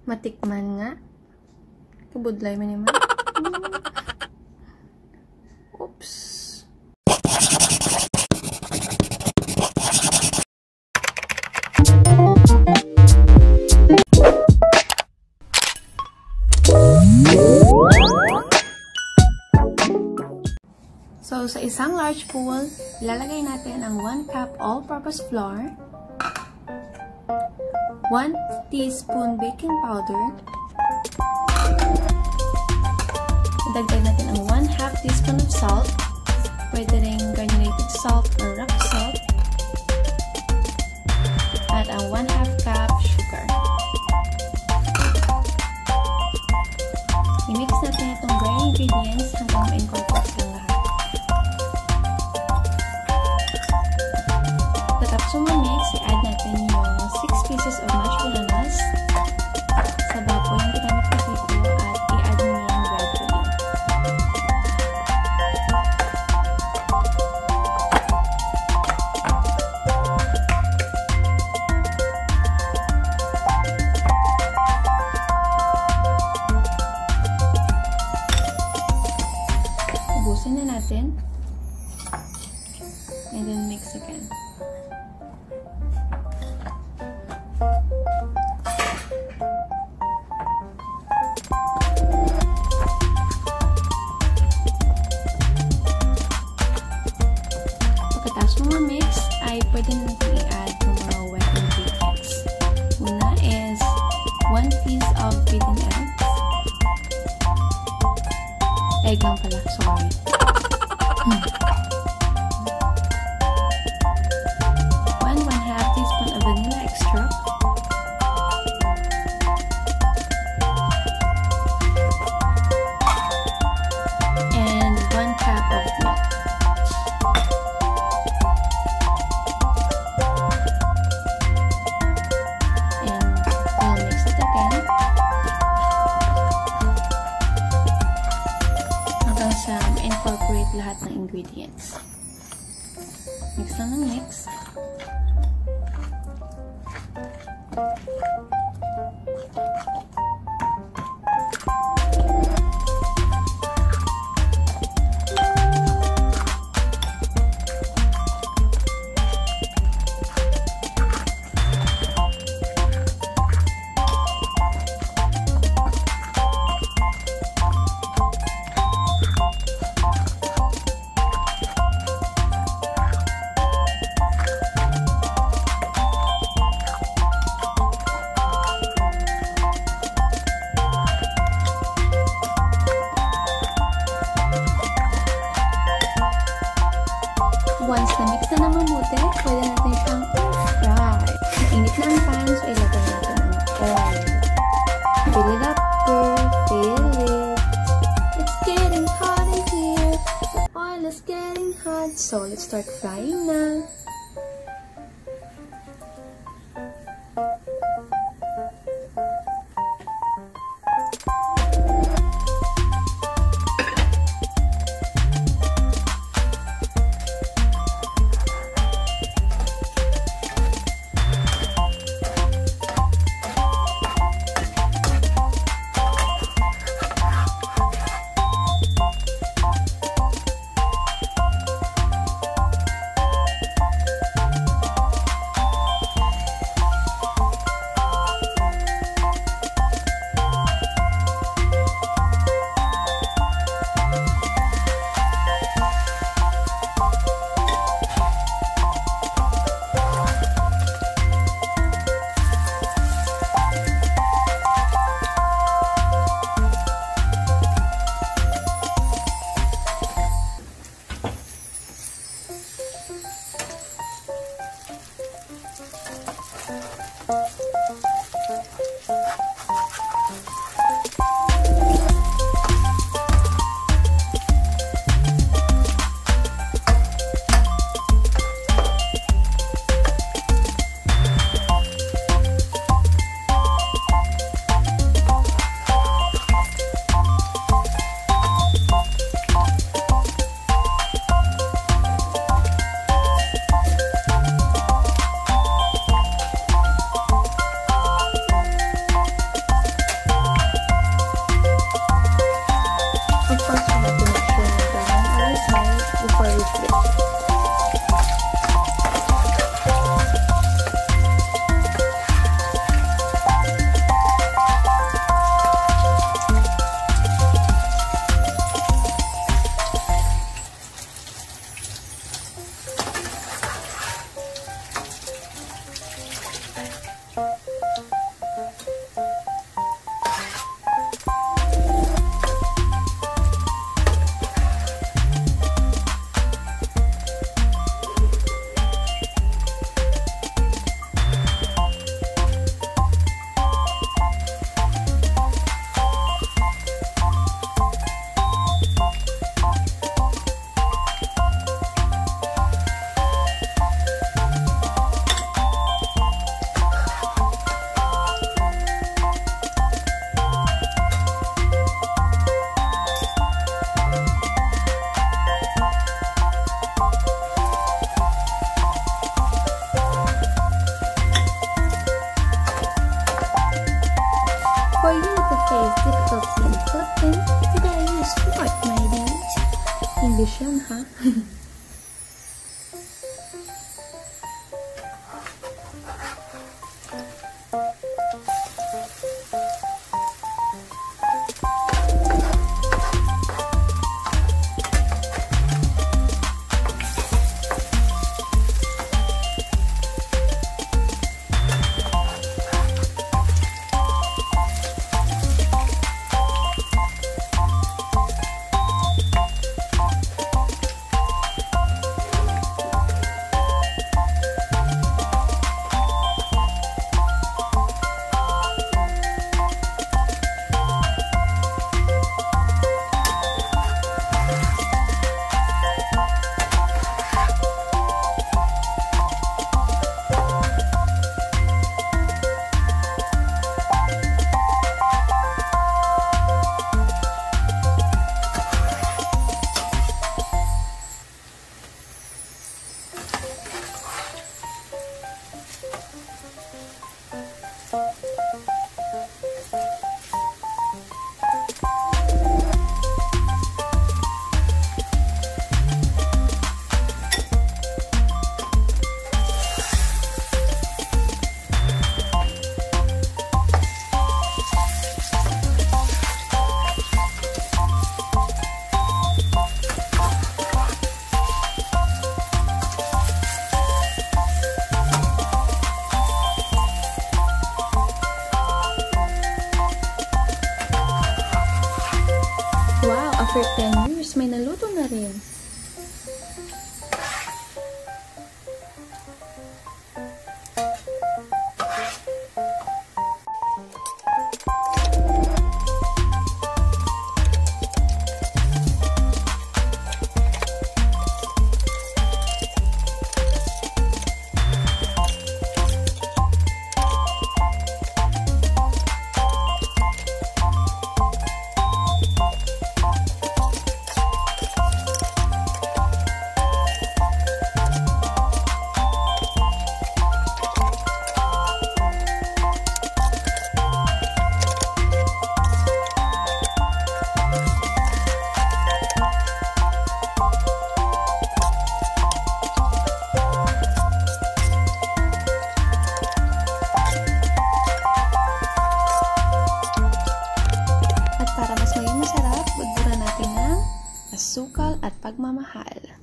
matikman nga. Kabudlay man naman. Oops. So, sa isang large bowl, ilalagay natin ang 1 cup all-purpose flour, 1 teaspoon baking powder, idagdag natin ang 1/2 teaspoon of salt, pwede rin granulated salt or rock salt, at ang 1/2 cup sugar. I-mix natin itong dry ingredients hanggang ma-incorporate lang lahat. Tapos sumamix, i-add natin yung 6 pieces of mashed bananas sa baboy yung ginamit ko dito at i-add mo yung gradually. Ubusin na natin and then mix again. Mix ay pwede natin i-add yung mga wet ingredients. Una is 1 piece of beaten eggs. Egg lang pala, sorry. 1/2 teaspoon of vanilla extract. And 1 cup of milk. Incorporate lahat ng ingredients. Mix lang ng mix. Once na-mix na ng mabuti, pwede natin siyang i-fry. Mainit na ang pan, so ilagay natin ang oil. Fill it up, girl. Fill it. It's getting hot in here. The oil is getting hot, so let's start frying na. For you to face difficulty in cooking, you gotta use fork, my dudes. English yun, ha? After 10 years, may naluto na rin. Para mas maging masarap, budburan natin ng asukal at pagmamahal.